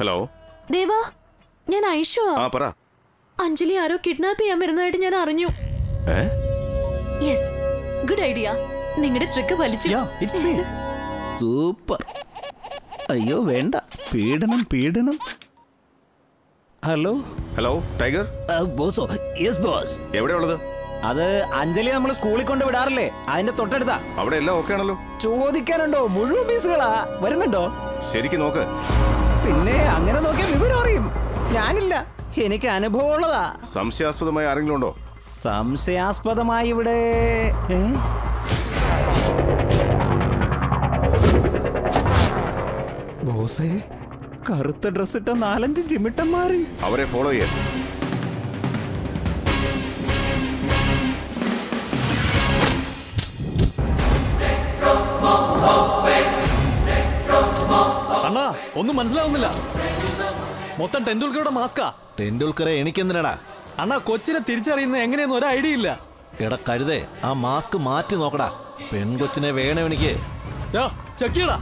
Hello ദേവാ, ഞാൻ ഐഷു. പറ. അഞ്ജലി ആരോ kidnap ചെയ്യാൻ വരുന്നതായിട്ട് ഞാൻ അറിഞ്ഞു. Yes, good idea. നിങ്ങളുടെ ട്രിക്ക് വലിച്ചു. സൂപ്പർ. അയ്യോ വേണ്ട, പീഡനം. Hello hello tiger. ബോസോ? Yes boss. എവിടെയുള്ളത്? അത് അഞ്ജലി നമ്മൾ സ്കൂളിൽ കൊണ്ട് വിടാറില്ലേ, അതിന്റെ തൊട്ടടുത്താ. അവിടെ എല്ലാം ഓക്കെ ആണല്ലോ? ചോദിക്കാനുണ്ടോ? മുഴുവൻ പീസുകളാ. വരുന്നുണ്ടോ? ശരിക്കും നോക്ക്. പിന്നെ അങ്ങനെ നോക്കിയാൽ വിവരം അറിയും. ഞാനില്ല, എനിക്ക് അനുഭവമുള്ളതാ. സംശയാസ്പദമായ ആരെങ്കിലും ഉണ്ടോ? സംശയാസ്പദമായി ഇവിടെ ബോസേ, കറുത്ത ഡ്രസ് ഇട്ട 4-5 ചിമിട്ടന്മാര്. അവരെ ഫോളോ ചെയ്യാൻ. അണ്ണാ, ഒന്നും മനസ്സിലാവുന്നില്ല. മൊത്തം ടെണ്ടുൽക്കറുടെ മാസ്കാ. ടെണ്ടുൽക്കറെ എനിക്കെന്തിനാടാ? അണ്ണാ, കൊച്ചിനെ തിരിച്ചറിയുന്ന എങ്ങനെയൊന്നും ഒരു ഐഡിയ ഇല്ല. എടാ കഴുതേ, ആ മാസ്ക് മാറ്റി നോക്കടാ. പെൺകൊച്ചിനെ വേണം എനിക്ക്. ചെക്കിയടാ.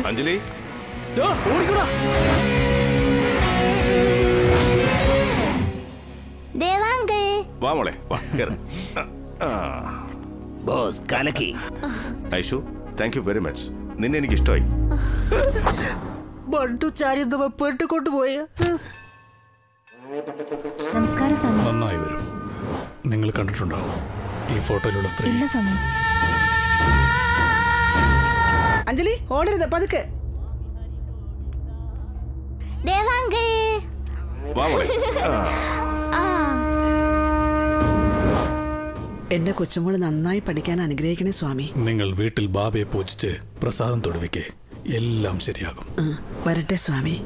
അഞ്ജലി, ഓടിക്കടാ. വാ മോളെ, വാ കേറ്. ബോസ് കലക്കി. Aishu, thank you very much. നിന്നെ എനിക്ക് ഇഷ്ടമായി. നന്നായി വരും. നിങ്ങൾ കണ്ടിട്ടുണ്ടാവും ഈ ഫോട്ടോയിലുള്ള സ്ത്രീ. അഞ്ജലി, ഓടരുത്, പതുക്കെ. വാ മോളെ. എന്റെ കൊച്ചുമോള് നന്നായി പഠിക്കാൻ അനുഗ്രഹിക്കണേ സ്വാമി. നിങ്ങൾ വീട്ടിൽ ബാബയെ പൂജിച്ച് പ്രസാദം തൊടുവിക്കേ, എല്ലാം ശരിയാകും. വരട്ടെ സ്വാമി.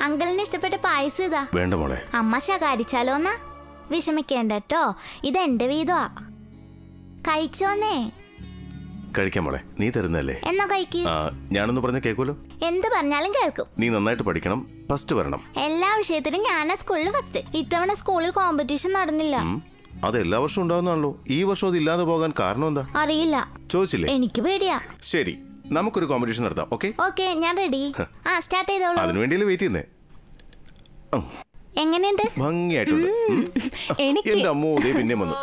അങ്കിളിന് ഇഷ്ടപ്പെട്ട പായസം ഇതാ. വേണ്ട മോളെ. അമ്മ ശകാരിച്ചാലോന്നാ? വിഷമിക്കേണ്ട കേട്ടോ, ഇതെന്റെ വീതമാ. കഴിച്ചോന്നേ. കഴിക്കാം മോളെ, നീ തരുന്നല്ലേ. എന്നാ കഴിക്ക്. ഞാനൊന്ന് പറഞ്ഞ കേൾക്കുമല്ലോ. എന്ത് പറഞ്ഞാലും കേൾക്കും. നീ നന്നായിട്ട് പഠിക്കണം, ഫസ്റ്റ് വരണം. എല്ലാ വിഷയത്തിലും ഞാനാ സ്കൂളിൽ ഫസ്റ്റ്. ഇത്തവണ സ്കൂളിൽ കോമ്പറ്റീഷൻ നടന്നില്ല. അത് എല്ലാ വർഷവും ഉണ്ടാവുന്നതാണല്ലോ. ഈ വർഷം അത് ഇല്ലാതെ പോകാൻ കാരണം എന്താ? അറിയില്ല. ചോദിച്ചില്ലേ? എനിക്ക് പേടിയാ. ശരി, നമുക്കൊരു കോമ്പറ്റീഷൻ നടത്താം. ഓക്കെ ഓക്കെ, ഞാൻ റെഡി. സ്റ്റാർട്ട് ചെയ്തോളൂ. അതിനുവേണ്ടിയല്ലേ വെയിറ്റ് ചെയ്യുന്നേ. എങ്ങനെയുണ്ട്? ഭംഗിയായിട്ടുണ്ട്. എന്റെ അമ്മോ, ദേ പിന്നെ വന്നു.